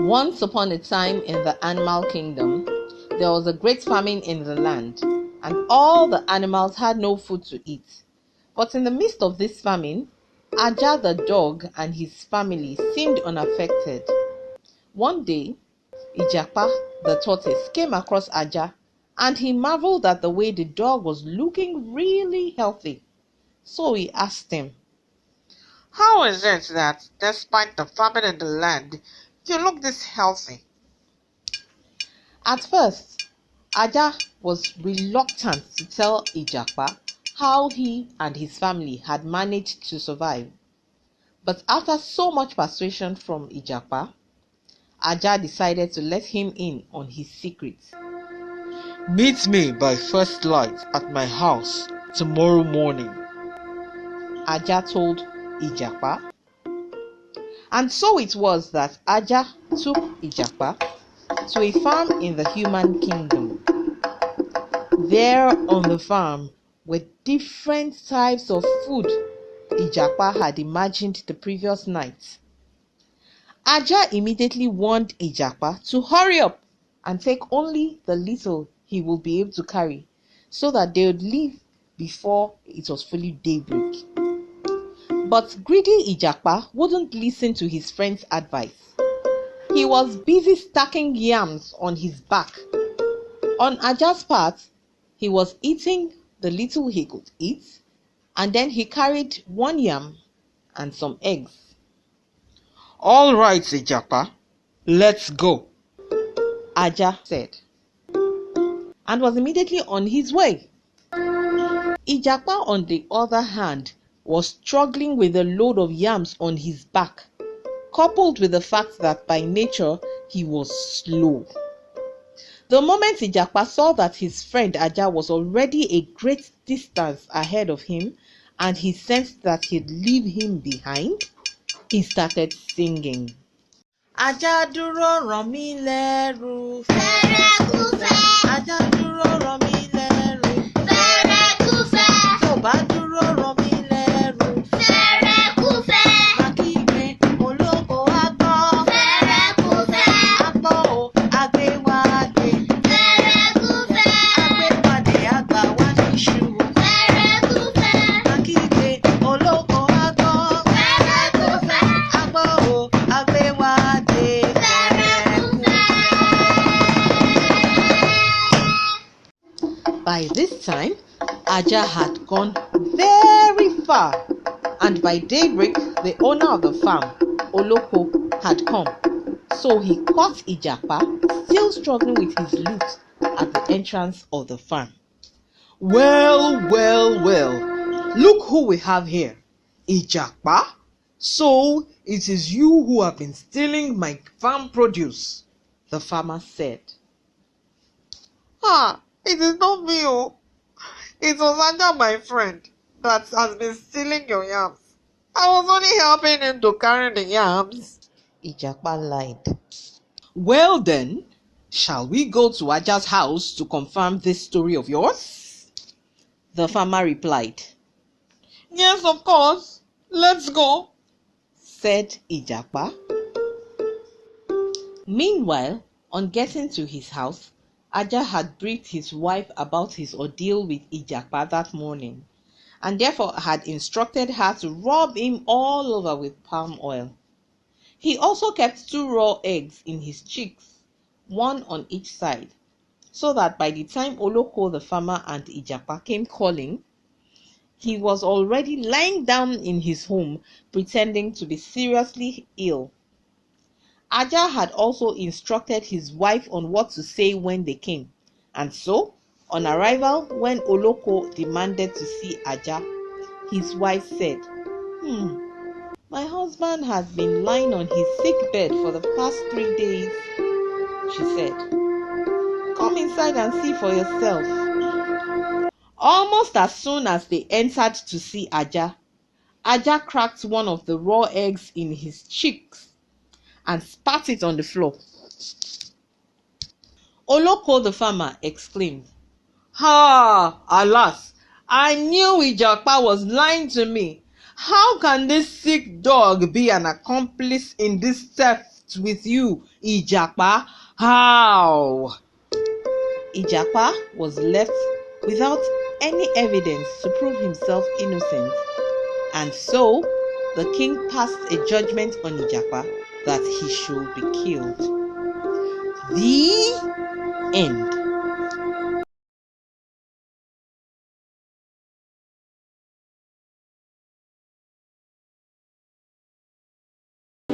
Once upon a time in the animal kingdom, there was a great famine in the land, and all the animals had no food to eat. But in the midst of this famine, Aja the dog and his family seemed unaffected. One day, Ijapa the tortoise came across Aja, and he marveled at the way the dog was looking really healthy. So he asked him, "How is it that, despite the famine in the land, you look this healthy?" At first, Aja was reluctant to tell Ijapa how he and his family had managed to survive. But after so much persuasion from Ijapa, Aja decided to let him in on his secret. "Meet me by first light at my house tomorrow morning," Aja told Ijapa. And so it was that Aja took Ijapa to a farm in the human kingdom. There on the farm were different types of food Ijapa had imagined the previous night. Aja immediately warned Ijapa to hurry up and take only the little he would be able to carry, so that they would leave before it was fully daybreak. But greedy Ijapa wouldn't listen to his friend's advice. He was busy stacking yams on his back. On Aja's part, he was eating the little he could eat, and then he carried one yam and some eggs. "All right, Ijapa, let's go," Aja said, and was immediately on his way. Ijapa, on the other hand, was struggling with a load of yams on his back, coupled with the fact that by nature he was slow. The moment Ijapa saw that his friend Aja was already a great distance ahead of him, and he sensed that he'd leave him behind, he started singing. Aja dúró ràn mí lẹ́rù, fẹ́rẹ́kúfẹ́. Aja dúró ràn mí lẹ́rù, fẹ́rẹ́kúfẹ́. Tó bá dúró ràn mí lẹ́rù, fẹ́rẹ́kúfẹ́. Má kígbe olóko á gbọ́, fẹ́rẹ́kúfẹ́. Á gbọ́ o, á gbé wá dé, fẹ́rẹ́kúfẹ́. Á gbé wá dé, á gbà wá níṣu, fẹ́rẹ́kúfẹ́. Má kígbe olóko á gbọ́, fẹ́rẹ́kúfẹ́. Á gbọ́ o, á gbé wá dé, fẹ́rẹ́kúfẹ́. By this time, Aja had gone very far, and by daybreak, the owner of the farm, Oloko, had come. So he caught Ijapa still struggling with his loot at the entrance of the farm. Well, look who we have here. Ijapa? So it is you who have been stealing my farm produce," the farmer said. It is not me, oh. It was Aja, my friend, that has been stealing your yams. I was only helping him to carry the yams," Ijapa lied. "Well then, shall we go to Aja's house to confirm this story of yours?" The farmer replied. "Yes, of course. Let's go," said Ijapa. Meanwhile, on getting to his house, Aja had briefed his wife about his ordeal with Ijapa that morning, and therefore had instructed her to rub him all over with palm oil. He also kept 2 raw eggs in his cheeks, one on each side, so that by the time Oloko the farmer and Ijapa came calling, he was already lying down in his home pretending to be seriously ill. Aja had also instructed his wife on what to say when they came, and so, on arrival, when Oloko demanded to see Aja, his wife said, "My husband has been lying on his sick bed for the past 3 days," she said. "Come inside and see for yourself." Almost as soon as they entered to see Aja, Aja cracked one of the raw eggs in his cheeks and spat it on the floor. Oloko the farmer exclaimed, Alas, I knew Ijapa was lying to me. How can this sick dog be an accomplice in this theft slept with you, Ijapa. How? Ijapa was left without any evidence to prove himself innocent, and so the king passed a judgment on Ijapa that he should be killed. The end.